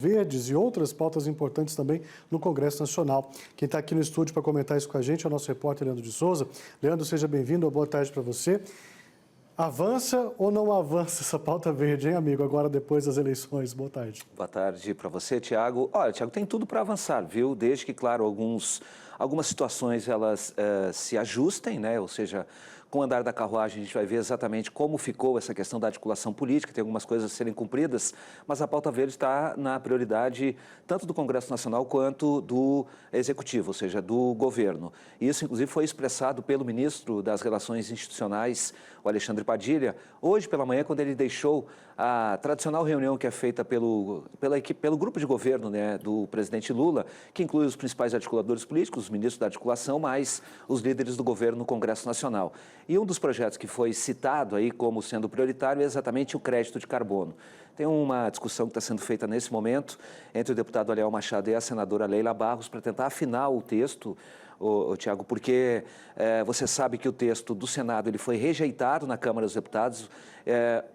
Verdes e outras pautas importantes também no Congresso Nacional. Quem está aqui no estúdio para comentar isso com a gente é o nosso repórter Leandro de Souza. Leandro, seja bem-vindo, boa tarde para você. Avança ou não avança essa pauta verde, hein, amigo? Agora, depois das eleições. Boa tarde. Boa tarde para você, Tiago. Olha, Tiago, tem tudo para avançar, viu? Desde que, claro, algumas situações elas se ajustem, né? Ou seja, com o andar da carruagem a gente vai ver exatamente como ficou essa questão da articulação política, tem algumas coisas a serem cumpridas, mas a pauta verde está na prioridade tanto do Congresso Nacional quanto do Executivo, ou seja, do governo. Isso, inclusive, foi expressado pelo ministro das Relações Institucionais, o Alexandre Padilha, hoje pela manhã, quando ele deixou a tradicional reunião que é feita pelo grupo de governo, né, do presidente Lula, que inclui os principais articuladores políticos, os ministros da articulação, mais os líderes do governo no Congresso Nacional. E um dos projetos que foi citado aí como sendo prioritário é exatamente o crédito de carbono. Tem uma discussão que está sendo feita nesse momento entre o deputado Aliel Machado e a senadora Leila Barros para tentar afinar o texto, Tiago, porque você sabe que o texto do Senado ele foi rejeitado na Câmara dos Deputados.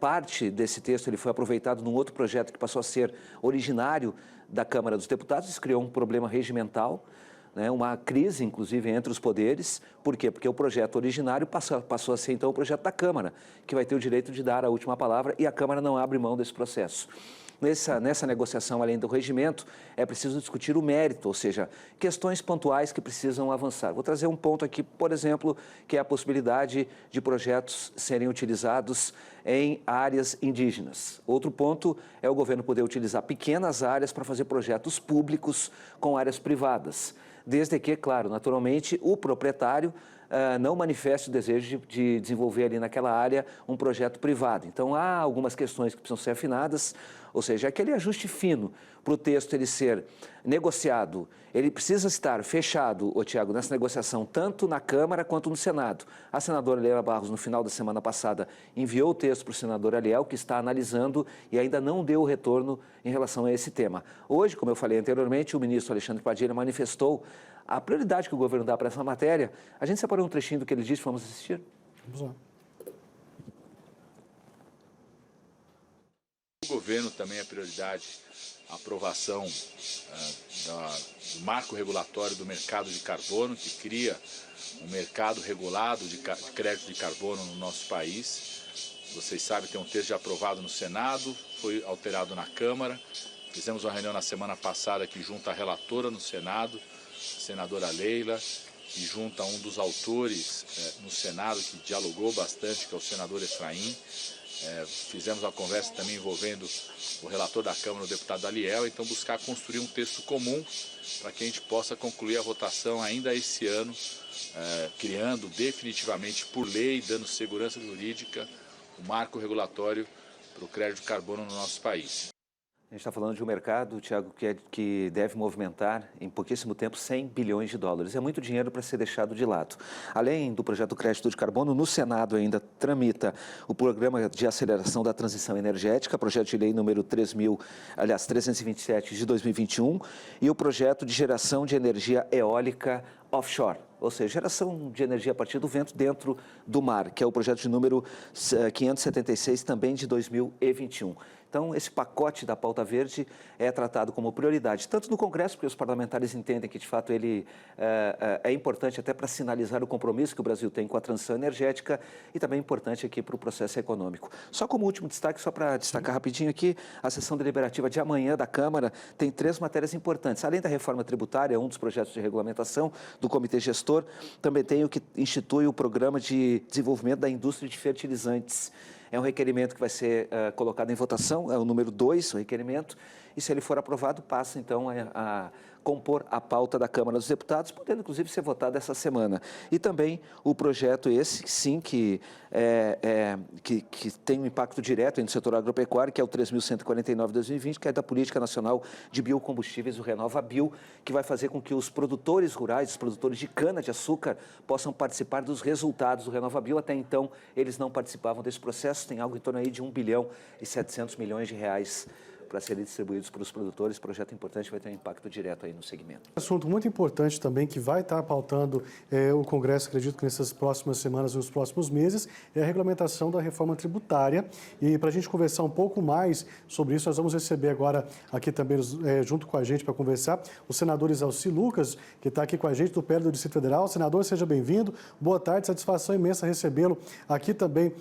Parte desse texto ele foi aproveitado num outro projeto que passou a ser originário da Câmara dos Deputados. Isso criou um problema regimental, né, uma crise, inclusive, entre os poderes. Por quê? Porque o projeto originário passou a ser, então, o projeto da Câmara, que vai ter o direito de dar a última palavra e a Câmara não abre mão desse processo. Nessa negociação, além do regimento, é preciso discutir o mérito, ou seja, questões pontuais que precisam avançar. Vou trazer um ponto aqui, por exemplo, que é a possibilidade de projetos serem utilizados em áreas indígenas. Outro ponto é o governo poder utilizar pequenas áreas para fazer projetos públicos com áreas privadas, desde que, claro, naturalmente, o proprietário não manifeste o desejo de desenvolver ali naquela área um projeto privado. Então, há algumas questões que precisam ser afinadas, ou seja, aquele ajuste fino para o texto ele ser negociado, ele precisa estar fechado, Tiago, nessa negociação, tanto na Câmara quanto no Senado. A senadora Leila Barros, no final da semana passada, enviou o texto para o senador Aliel, que está analisando e ainda não deu o retorno em relação a esse tema. Hoje, como eu falei anteriormente, o ministro Alexandre Padilha manifestou a prioridade que o governo dá para essa matéria. A gente separou um trechinho do que ele disse, vamos assistir? Vamos lá. O governo também é prioridade a aprovação do marco regulatório do mercado de carbono, que cria um mercado regulado de crédito de carbono no nosso país. Vocês sabem, tem um texto já aprovado no Senado, foi alterado na Câmara. Fizemos uma reunião na semana passada que junta a relatora no Senado, a senadora Leila, que junta um dos autores no Senado, que dialogou bastante, que é o senador Efraim. Fizemos uma conversa também envolvendo o relator da Câmara, o deputado Aliel, então buscar construir um texto comum para que a gente possa concluir a votação ainda esse ano, criando definitivamente por lei, dando segurança jurídica, o marco regulatório para o crédito de carbono no nosso país. A gente está falando de um mercado, Tiago, que deve movimentar em pouquíssimo tempo 100 bilhões de dólares. É muito dinheiro para ser deixado de lado. Além do projeto do crédito de carbono, no Senado ainda tramita o Programa de Aceleração da Transição Energética, projeto de lei número 327 de 2021, e o projeto de geração de energia eólica offshore, ou seja, geração de energia a partir do vento dentro do mar, que é o projeto de número 576, também de 2021. Então, esse pacote da pauta verde é tratado como prioridade, tanto no Congresso, porque os parlamentares entendem que, de fato, ele é importante até para sinalizar o compromisso que o Brasil tem com a transição energética e também importante aqui para o processo econômico. Só como último destaque, só para destacar rapidinho aqui, a sessão deliberativa de amanhã da Câmara tem 3 matérias importantes. Além da reforma tributária, um dos projetos de regulamentação do Comitê Gestor, também tem o que institui o Programa de Desenvolvimento da Indústria de Fertilizantes. É um requerimento que vai ser colocado em votação, é o número 2, o requerimento, e se ele for aprovado, passa então a compor a pauta da Câmara dos Deputados, podendo inclusive ser votado essa semana. E também o projeto esse, sim, que tem um impacto direto no setor agropecuário, que é o 3.149 de 2020, que é da Política Nacional de Biocombustíveis, o RenovaBio, que vai fazer com que os produtores rurais, os produtores de cana-de-açúcar, possam participar dos resultados do RenovaBio. Até então, eles não participavam desse processo, tem algo em torno aí de 1 bilhão e 700 milhões de reais para serem distribuídos para os produtores. Projeto importante, vai ter um impacto direto aí no segmento. Assunto muito importante também que vai estar pautando o Congresso, acredito que nessas próximas semanas e nos próximos meses, é a regulamentação da reforma tributária. E para a gente conversar um pouco mais sobre isso, nós vamos receber agora aqui também, junto com a gente para conversar, o senador Isalci Lucas, que está aqui com a gente do PL do Distrito Federal. Senador, seja bem-vindo. Boa tarde, satisfação imensa recebê-lo aqui também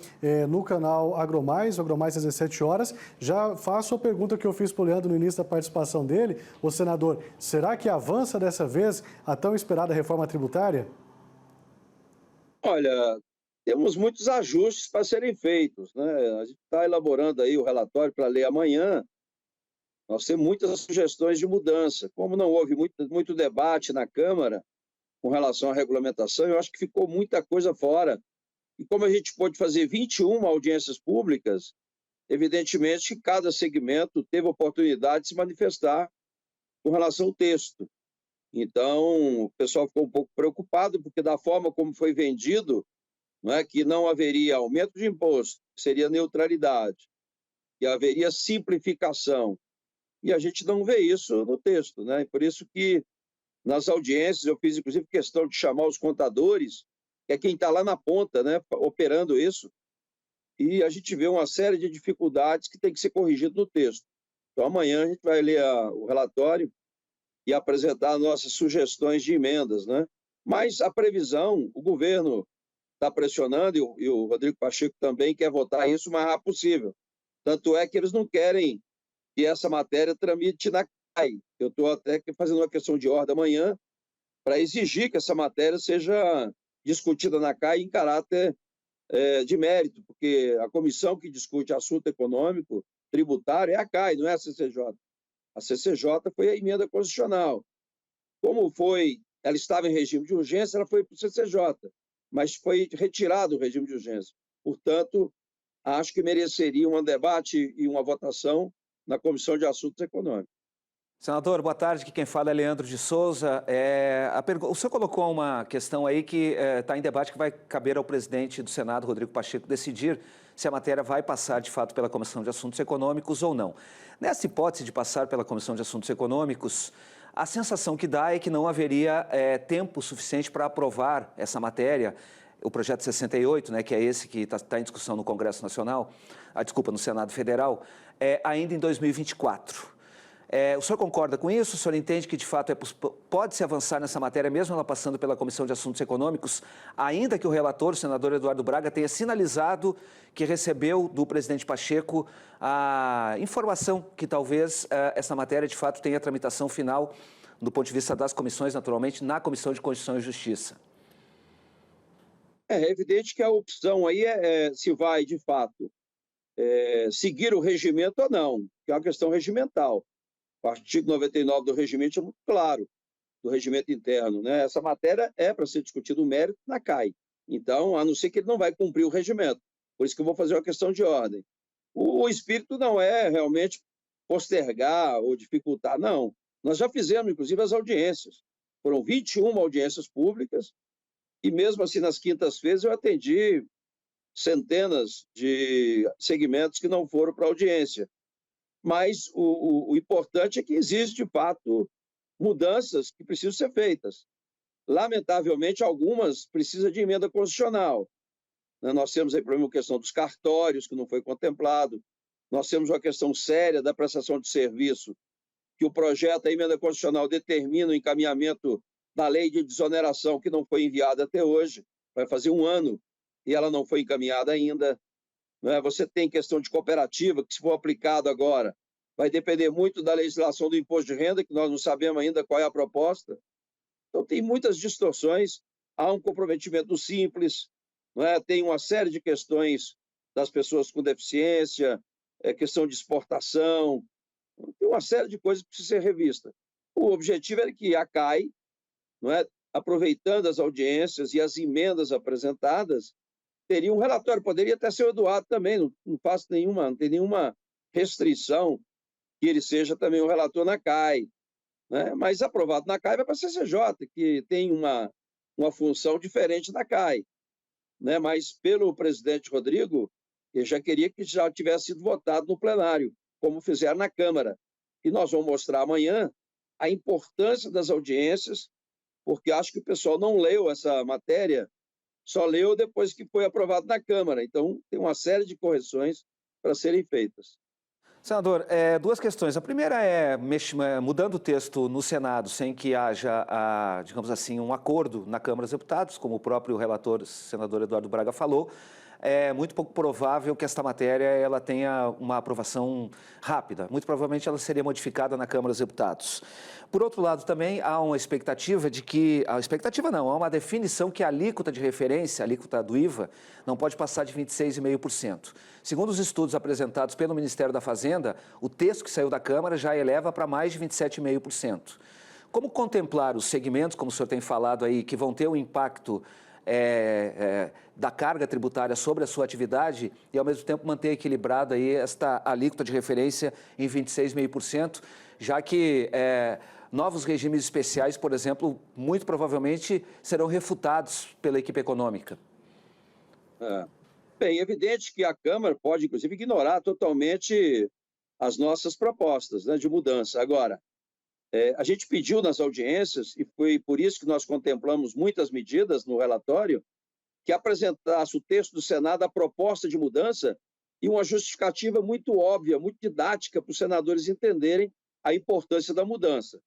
no canal AgroMais, AgroMais 17 horas. Já faço a pergunta que eu fiz para o Leandro no início da participação dele. Ô, senador, será que avança dessa vez a tão esperada reforma tributária? Olha, temos muitos ajustes para serem feitos, né? A gente está elaborando aí o relatório para ler amanhã. Nós temos muitas sugestões de mudança. Como não houve muito debate na Câmara com relação à regulamentação, eu acho que ficou muita coisa fora. E como a gente pôde fazer 21 audiências públicas, evidentemente que cada segmento teve oportunidade de se manifestar com relação ao texto. Então, o pessoal ficou um pouco preocupado, porque da forma como foi vendido, não é, que não haveria aumento de imposto, seria neutralidade, que haveria simplificação. E a gente não vê isso no texto, né? E por isso que nas audiências eu fiz, inclusive, questão de chamar os contadores, que é quem está lá na ponta, né, operando isso, e a gente vê uma série de dificuldades que tem que ser corrigido no texto. Então, amanhã a gente vai ler o relatório e apresentar nossas sugestões de emendas, né? Mas a previsão, o governo está pressionando, e o Rodrigo Pacheco também quer votar isso o mais rápido possível. Tanto é que eles não querem que essa matéria tramite na CAI. Eu estou até fazendo uma questão de ordem amanhã para exigir que essa matéria seja discutida na CAI em caráter de mérito, porque a comissão que discute assunto econômico, tributário, é a CAI, não é a CCJ. A CCJ foi a emenda constitucional. Como ela estava em regime de urgência, ela foi para o CCJ, mas foi retirado o regime de urgência. Portanto, acho que mereceria um debate e uma votação na Comissão de Assuntos Econômicos. Senador, boa tarde. Aqui quem fala é Leandro de Souza. O senhor colocou uma questão aí que está em debate, que vai caber ao presidente do Senado, Rodrigo Pacheco, decidir se a matéria vai passar de fato pela Comissão de Assuntos Econômicos ou não. Nessa hipótese de passar pela Comissão de Assuntos Econômicos, a sensação que dá é que não haveria tempo suficiente para aprovar essa matéria, o projeto 68, né, que é esse que está em discussão no Congresso Nacional, no Senado Federal, ainda em 2024. O senhor concorda com isso? O senhor entende que, de fato, pode-se avançar nessa matéria, mesmo ela passando pela Comissão de Assuntos Econômicos, ainda que o relator, o senador Eduardo Braga, tenha sinalizado que recebeu do presidente Pacheco a informação que talvez essa matéria, de fato, tenha tramitação final, do ponto de vista das comissões, naturalmente, na Comissão de Constituição e Justiça? É evidente que a opção aí se vai, de fato, seguir o regimento ou não, que é uma questão regimental. O artigo 99 do regimento é muito claro, do regimento interno, né? Essa matéria é para ser discutido o mérito na CAI. Então, a não ser que ele não vai cumprir o regimento. Por isso que eu vou fazer uma questão de ordem. O espírito não é realmente postergar ou dificultar, não. Nós já fizemos, inclusive, as audiências. Foram 21 audiências públicas e, mesmo assim, nas quintas-feiras, eu atendi centenas de segmentos que não foram para audiência. Mas o importante é que existe, de fato, mudanças que precisam ser feitas. Lamentavelmente, algumas precisam de emenda constitucional. Nós temos aí, por exemplo, a questão dos cartórios, que não foi contemplado. Nós temos uma questão séria da prestação de serviço, que o projeto, a emenda constitucional, determina o encaminhamento da lei de desoneração, que não foi enviada até hoje. Vai fazer um ano e ela não foi encaminhada ainda. Você tem questão de cooperativa, que se for aplicado agora, vai depender muito da legislação do imposto de renda, que nós não sabemos ainda qual é a proposta. Então, tem muitas distorções, há um comprometimento do Simples, tem uma série de questões das pessoas com deficiência, questão de exportação, tem uma série de coisas que precisam ser revistas. O objetivo é que a CAI, aproveitando as audiências e as emendas apresentadas, teria um relatório, poderia até ser o Eduardo também, não tem nenhuma restrição que ele seja também o relator na CAI, mas aprovado na CAI vai para a CCJ, que tem uma função diferente da CAI, mas pelo presidente Rodrigo, ele já queria que já tivesse sido votado no plenário, como fizeram na Câmara. E nós vamos mostrar amanhã a importância das audiências, porque acho que o pessoal não leu essa matéria, só leu depois que foi aprovado na Câmara. Então, tem uma série de correções para serem feitas. Senador, duas questões. A primeira é mudando o texto no Senado sem que haja, digamos assim, um acordo na Câmara dos Deputados, como o próprio relator, senador Eduardo Braga, falou. É muito pouco provável que esta matéria ela tenha uma aprovação rápida. Muito provavelmente ela seria modificada na Câmara dos Deputados. Por outro lado, também há uma expectativa de que... há uma definição que a alíquota de referência, a alíquota do IVA, não pode passar de 26,5%. Segundo os estudos apresentados pelo Ministério da Fazenda, o texto que saiu da Câmara já eleva para mais de 27,5%. Como contemplar os segmentos, como o senhor tem falado aí, que vão ter um impacto da carga tributária sobre a sua atividade e, ao mesmo tempo, manter equilibrada aí esta alíquota de referência em 26,5%, já que novos regimes especiais, por exemplo, muito provavelmente serão refutados pela equipe econômica? Bem, é evidente que a Câmara pode, inclusive, ignorar totalmente as nossas propostas, né, de mudança. Agora, a gente pediu nas audiências, e foi por isso que nós contemplamos muitas medidas no relatório, que apresentasse o texto do Senado a proposta de mudança e uma justificativa muito óbvia, muito didática, para os senadores entenderem a importância da mudança.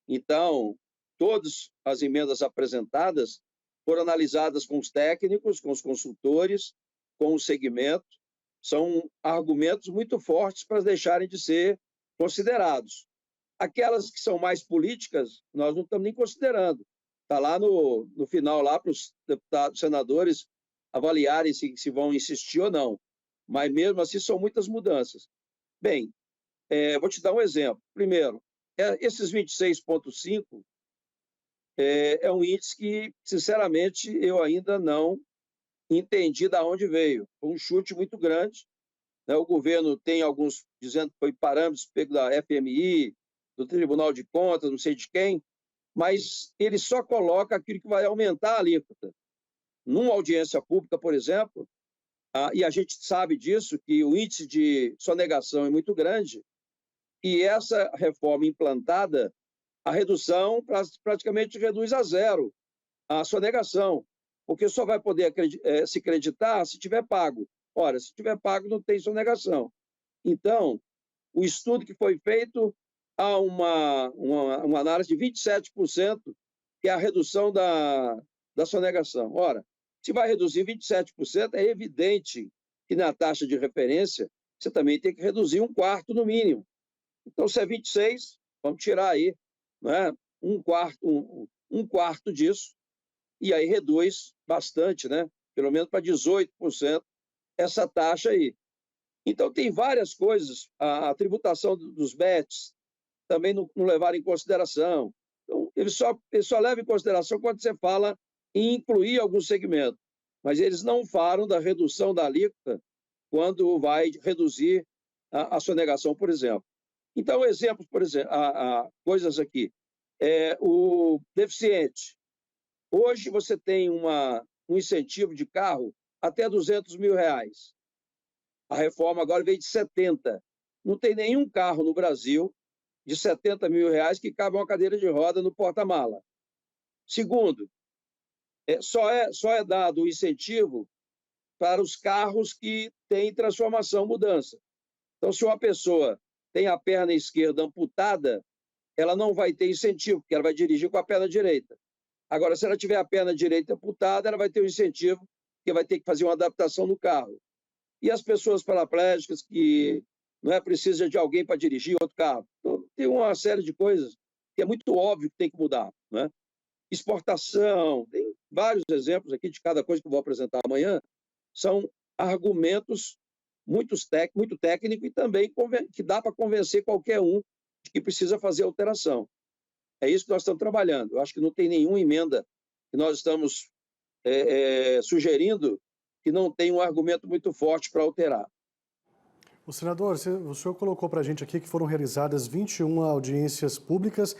Então, todas as emendas apresentadas foram analisadas com os técnicos, com os consultores, com o segmento. São argumentos muito fortes para deixarem de ser considerados. Aquelas que são mais políticas, nós não estamos nem considerando. Está lá no final, lá para os deputados, senadores avaliarem se vão insistir ou não. Mas, mesmo assim, são muitas mudanças. Bem, vou te dar um exemplo. Primeiro, esses 26,5 é um índice que, sinceramente, eu ainda não entendi de onde veio. Foi um chute muito grande. Né? O governo tem alguns dizendo que foi parâmetros pego da FMI, do Tribunal de Contas, não sei de quem, mas ele só coloca aquilo que vai aumentar a alíquota. Numa audiência pública, por exemplo, e a gente sabe disso, que o índice de sonegação é muito grande, e essa reforma implantada, a redução praticamente reduz a zero a sonegação, porque só vai poder se creditar se tiver pago. Ora, se tiver pago, não tem sonegação. Então, o estudo que foi feito, há uma análise de 27%, que é a redução da sonegação. Ora, se vai reduzir 27%, é evidente que na taxa de referência você também tem que reduzir 1/4 no mínimo. Então, se é 26, vamos tirar aí, né, um quarto disso, e aí reduz bastante, né, pelo menos para 18% essa taxa aí. Então, tem várias coisas, a tributação dos BETs também não levaram em consideração. Então, ele só leva em consideração quando você fala em incluir algum segmento, mas eles não falam da redução da alíquota quando vai reduzir a sonegação, por exemplo. Então, exemplos, por exemplo, coisas aqui. O deficiente. Hoje você tem um incentivo de carro até R$200 mil. A reforma agora veio de 70. Não tem nenhum carro no Brasil de R$70 mil que cabe uma cadeira de roda no porta-mala. Segundo, só é dado o incentivo para os carros que têm transformação, mudança. Então, se uma pessoa tem a perna esquerda amputada, ela não vai ter incentivo, porque ela vai dirigir com a perna direita. Agora, se ela tiver a perna direita amputada, ela vai ter um incentivo, porque vai ter que fazer uma adaptação no carro. E as pessoas paraplégicas que não precisa de alguém para dirigir outro carro. Então, tem uma série de coisas que é muito óbvio que tem que mudar, né? Exportação, tem vários exemplos aqui de cada coisa que eu vou apresentar amanhã, são argumentos muito técnicos e também que dá para convencer qualquer um de que precisa fazer alteração. É isso que nós estamos trabalhando. Eu acho que não tem nenhuma emenda que nós estamos sugerindo que não tem um argumento muito forte para alterar. O senador, o senhor colocou para a gente aqui que foram realizadas 21 audiências públicas.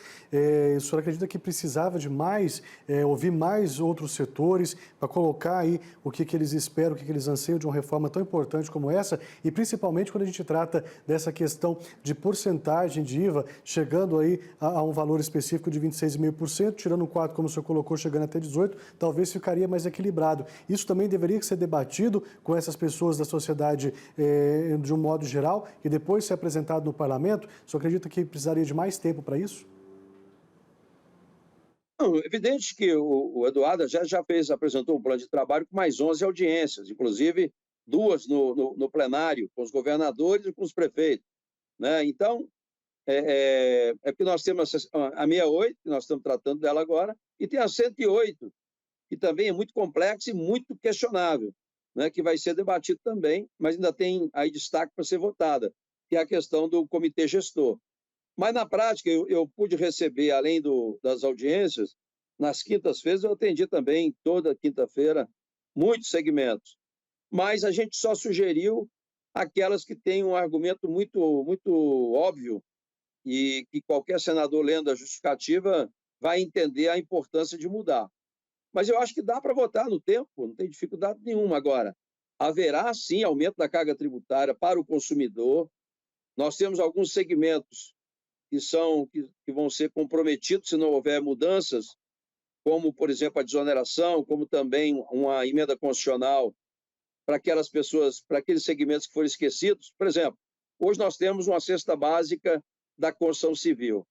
O senhor acredita que precisava de mais, ouvir mais outros setores para colocar aí o que eles esperam, o que eles anseiam de uma reforma tão importante como essa? E principalmente quando a gente trata dessa questão de porcentagem de IVA, chegando aí a um valor específico de 26,5%, tirando 4%, como o senhor colocou, chegando até 18%, talvez ficaria mais equilibrado. Isso também deveria ser debatido com essas pessoas da sociedade de um modo geral e depois ser apresentado no parlamento? O senhor acredita que precisaria de mais tempo para isso? Não, é evidente que o Eduardo já apresentou um plano de trabalho com mais 11 audiências, inclusive 2 no plenário, com os governadores e com os prefeitos, né? Então, porque nós temos a 68, que nós estamos tratando dela agora, e tem a 108, que também é muito complexa e muito questionável, né, que vai ser debatido também, mas ainda tem aí destaque para ser votada, que é a questão do comitê gestor. Mas, na prática, eu pude receber, além das audiências, nas quintas-feiras, eu atendi também, toda quinta-feira, muitos segmentos. Mas a gente só sugeriu aquelas que têm um argumento muito, muito óbvio e que qualquer senador lendo a justificativa vai entender a importância de mudar. Mas eu acho que dá para votar no tempo, não tem dificuldade nenhuma. Agora, haverá, sim, aumento da carga tributária para o consumidor. Nós temos alguns segmentos que vão ser comprometidos se não houver mudanças, como, por exemplo, a desoneração, como também uma emenda constitucional para aquelas pessoas, para aqueles segmentos que foram esquecidos. Por exemplo, hoje nós temos uma cesta básica da construção civil.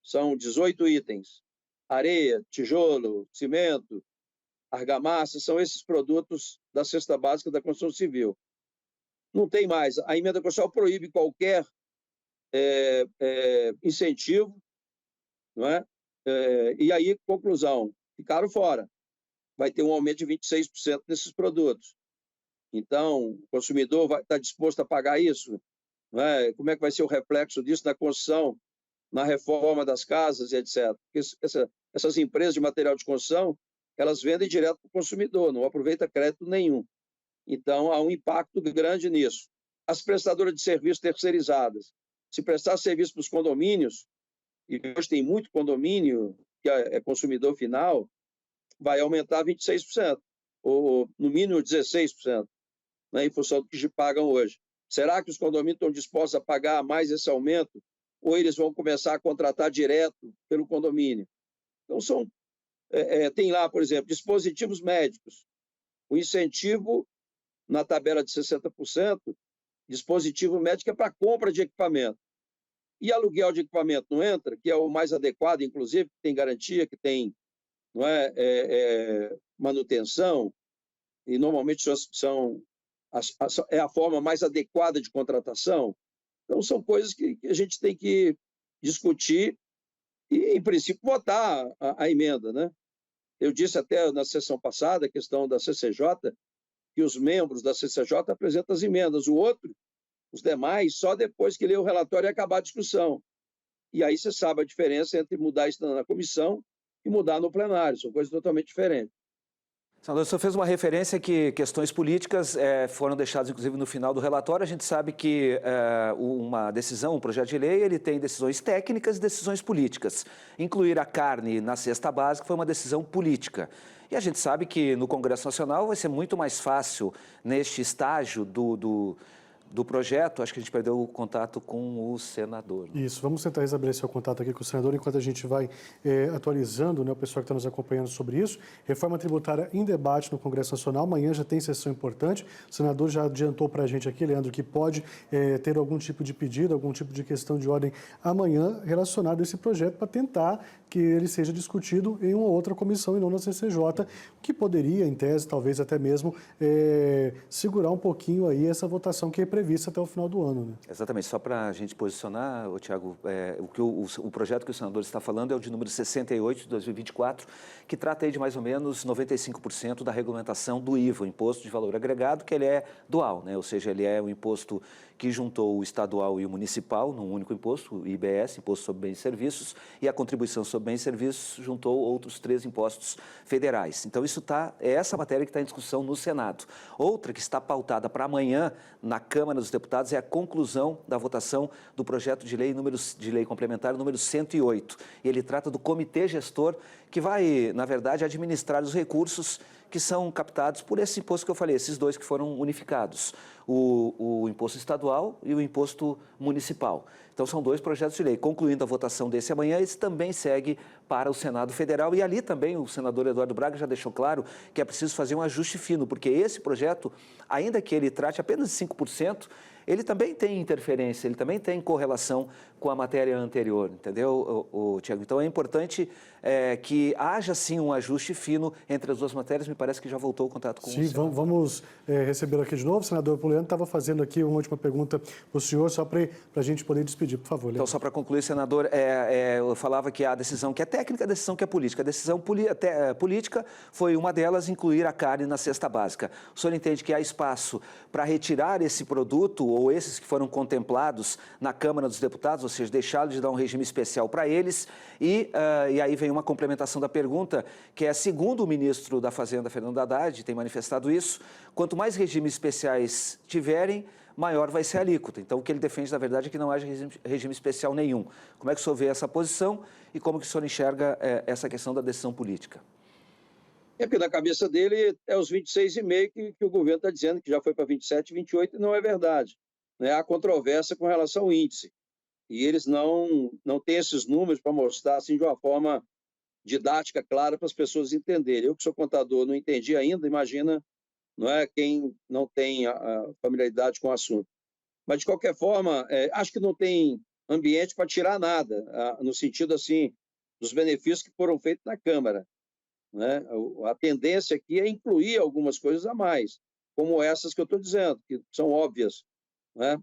São 18 itens. Areia, tijolo, cimento, argamassa, são esses produtos da cesta básica da construção civil. Não tem mais. A emenda constitucional proíbe qualquer incentivo, não é? E aí, conclusão, ficaram fora. Vai ter um aumento de 26% nesses produtos. Então, o consumidor vai estar disposto a pagar isso? Não é? Como é que vai ser o reflexo disso na construção, na reforma das casas e etc. Porque essas empresas de material de construção, elas vendem direto para o consumidor, não aproveita crédito nenhum. Então, há um impacto grande nisso. As prestadoras de serviços terceirizadas, se prestar serviço para os condomínios, e hoje tem muito condomínio que é consumidor final, vai aumentar 26%, ou no mínimo 16%, né, em função do que pagam hoje. Será que os condomínios estão dispostos a pagar mais esse aumento? Ou eles vão começar a contratar direto pelo condomínio? Então, tem lá, por exemplo, dispositivos médicos. O incentivo na tabela de 60%, dispositivo médico é para compra de equipamento. E aluguel de equipamento não entra, que é o mais adequado, inclusive, que tem garantia, que tem não manutenção, e normalmente é a forma mais adequada de contratação. Então, são coisas que a gente tem que discutir e, em princípio, votar a emenda, né? Eu disse até na sessão passada, a questão da CCJ, que os membros da CCJ apresentam as emendas, os demais, só depois que lê o relatório e acabar a discussão. E aí você sabe a diferença entre mudar isso na comissão e mudar no plenário, são coisas totalmente diferentes. Senador, o senhor fez uma referência que questões políticas foram deixadas, inclusive, no final do relatório. A gente sabe que uma decisão, um projeto de lei, ele tem decisões técnicas e decisões políticas. Incluir a carne na cesta básica foi uma decisão política. E a gente sabe que no Congresso Nacional vai ser muito mais fácil, neste estágio do projeto. Acho que a gente perdeu o contato com o senador. Isso, vamos tentar restabelecer o contato aqui com o senador enquanto a gente vai atualizando, né, o pessoal que está nos acompanhando sobre isso. Reforma tributária em debate no Congresso Nacional, amanhã já tem sessão importante. O senador já adiantou para a gente aqui, Leandro, que pode ter algum tipo de pedido, algum tipo de questão de ordem amanhã relacionado a esse projeto para tentar que ele seja discutido em uma outra comissão e não na CCJ, que poderia, em tese, talvez até mesmo segurar um pouquinho aí essa votação que é prevista até o final do ano, né? Exatamente. Só para a gente posicionar, Tiago, o projeto que o senador está falando é o de número 68 de 2024, que trata aí de mais ou menos 95% da regulamentação do IVA, o Imposto de Valor Agregado, que ele é dual, né? Ou seja, ele é um imposto que juntou o estadual e o municipal num único imposto, o IBS, Imposto sobre Bens e Serviços, e a contribuição sobre bens e serviços juntou outros 3 impostos federais. Então, é essa matéria que está em discussão no Senado. Outra que está pautada para amanhã na Câmara Câmara dos Deputados é a conclusão da votação do projeto de lei complementar número 108. Ele trata do comitê gestor que vai, na verdade, administrar os recursos que são captados por esse imposto que eu falei, esses dois que foram unificados, o imposto estadual e o imposto municipal. Então, são dois projetos de lei. Concluindo a votação desse amanhã, esse também segue para o Senado Federal. E ali também o senador Eduardo Braga já deixou claro que é preciso fazer um ajuste fino, porque esse projeto, ainda que ele trate apenas de 5%, ele também tem interferência, ele também tem correlação com a matéria anterior, entendeu, Tiago? Então, é importante que haja, sim, um ajuste fino entre as duas matérias. Me parece que já voltou o contato com o senhor. Sim, vamos recebê-lo aqui de novo. O senador Poliano estava fazendo aqui uma última pergunta para o senhor, só para a gente poder despedir, por favor. Então, só para concluir, senador, eu falava que a decisão que é técnica, a decisão que é política. A decisão política foi uma delas, incluir a carne na cesta básica. O senhor entende que há espaço para retirar esse produto ou esses que foram contemplados na Câmara dos Deputados, ou seja, deixá-lo de dar um regime especial para eles? E aí vem uma complementação da pergunta, que é, segundo o ministro da Fazenda, Fernando Haddad, tem manifestado isso, quanto mais regimes especiais tiverem, maior vai ser a alíquota. Então, o que ele defende, na verdade, é que não haja regime especial nenhum. Como é que o senhor vê essa posição e como que o senhor enxerga essa questão da decisão política? É porque na cabeça dele é os 26,5 que o governo está dizendo que já foi para 27, 28, e não é verdade. Né? Há controvérsia com relação ao índice. E eles não têm esses números para mostrar assim, de uma forma didática, clara, para as pessoas entenderem. Eu que sou contador, não entendi ainda, imagina, não é, quem não tem a familiaridade com o assunto. Mas, de qualquer forma, acho que não tem ambiente para tirar nada, no sentido assim, dos benefícios que foram feitos na Câmara. Né? A tendência aqui é incluir algumas coisas a mais, como essas que eu estou dizendo, que são óbvias. Né?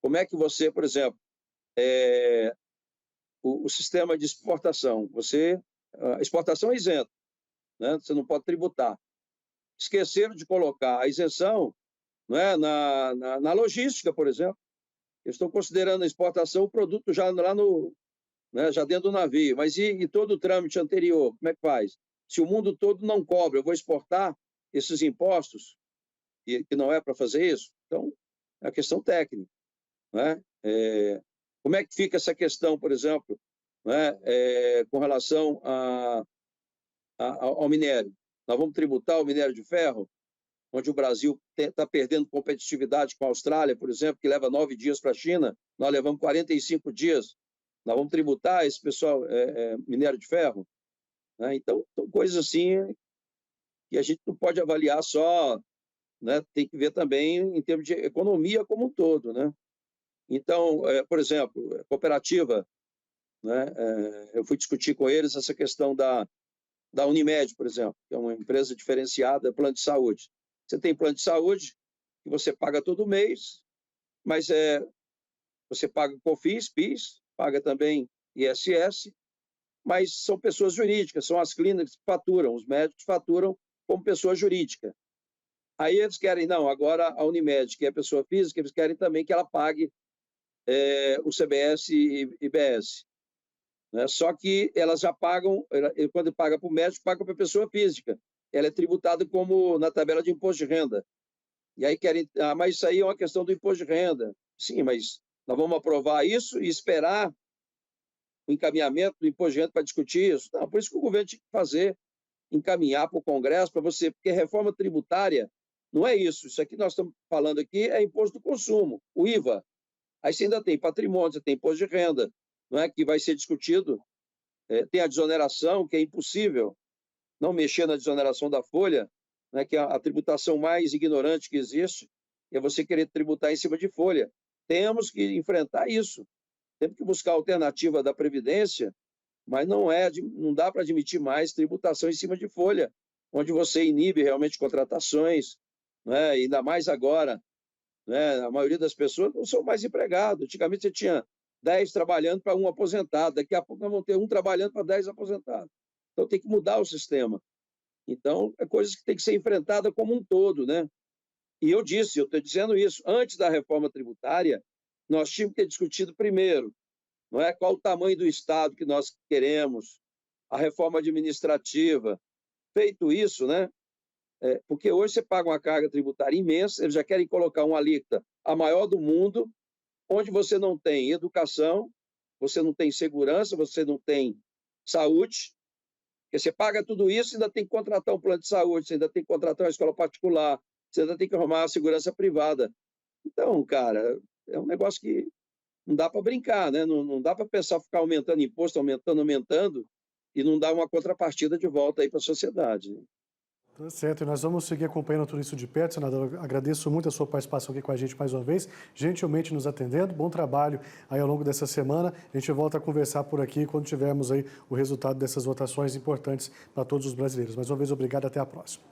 Como é que você, por exemplo, o sistema de exportação, a exportação é isento, né? Você não pode tributar. Esqueceram de colocar a isenção, não é, na logística, por exemplo. Eles estão considerando a exportação o produto já lá né, já dentro do navio. Mas e todo o trâmite anterior, como é que faz? Se o mundo todo não cobra, eu vou exportar esses impostos, que não é para fazer isso? Então, é a questão técnica. Né? Como é que fica essa questão, por exemplo, né, com relação ao minério? Nós vamos tributar o minério de ferro, onde o Brasil está perdendo competitividade com a Austrália, por exemplo, que leva 9 dias para a China, nós levamos 45 dias. Nós vamos tributar esse pessoal, minério de ferro? Né? Então, são coisas assim que a gente não pode avaliar só, né? Tem que ver também em termos de economia como um todo. Né? Então, por exemplo, cooperativa, né? Eu fui discutir com eles essa questão da Unimed, por exemplo, que é uma empresa diferenciada, plano de saúde. Você tem plano de saúde que você paga todo mês, mas você paga COFINS, PIS, paga também ISS, mas são pessoas jurídicas, são as clínicas que faturam, os médicos faturam como pessoa jurídica. Aí eles querem, não, agora a Unimed, que é pessoa física, eles querem também que ela pague o CBS e IBS. Né? Só que elas já pagam, quando paga para o médico, paga para a pessoa física. Ela é tributada como na tabela de imposto de renda. E aí querem, mas isso aí é uma questão do imposto de renda. Sim, mas nós vamos aprovar isso e esperar o encaminhamento do imposto de renda para discutir isso? Não, por isso que o governo tinha que fazer, encaminhar para o Congresso, para você, porque reforma tributária não é isso. Isso aqui nós estamos falando aqui é imposto do consumo, o IVA. Aí você ainda tem patrimônio, você tem imposto de renda, não é, que vai ser discutido. Tem a desoneração, que é impossível não mexer na desoneração da folha, né, que é a tributação mais ignorante que existe, é você querer tributar em cima de folha. Temos que enfrentar isso. Temos que buscar a alternativa da Previdência, mas não dá para admitir mais tributação em cima de folha, onde você inibe realmente contratações, né, ainda mais agora. Né, a maioria das pessoas não são mais empregados. Antigamente você tinha 10 trabalhando para um aposentado, daqui a pouco nós vamos ter um trabalhando para 10 aposentados. Então tem que mudar o sistema. Então, é coisas que tem que ser enfrentada como um todo, né? E eu estou dizendo isso, antes da reforma tributária, nós tínhamos que ter discutido primeiro, não é, qual o tamanho do Estado que nós queremos, a reforma administrativa. Feito isso, né, Porque hoje você paga uma carga tributária imensa, eles já querem colocar uma alíquota a maior do mundo, onde você não tem educação, você não tem segurança, você não tem saúde, porque você paga tudo isso e ainda tem que contratar um plano de saúde, você ainda tem que contratar uma escola particular, você ainda tem que arrumar a segurança privada. Então, cara, é um negócio que não dá para brincar, né? Não dá para pensar ficar aumentando imposto, aumentando, e não dar uma contrapartida de volta aí para a sociedade, né? Tá certo, e nós vamos seguir acompanhando tudo isso de perto, senador. Agradeço muito a sua participação aqui com a gente mais uma vez, gentilmente nos atendendo. Bom trabalho aí ao longo dessa semana. A gente volta a conversar por aqui quando tivermos aí o resultado dessas votações importantes para todos os brasileiros. Mais uma vez, obrigado, até a próxima.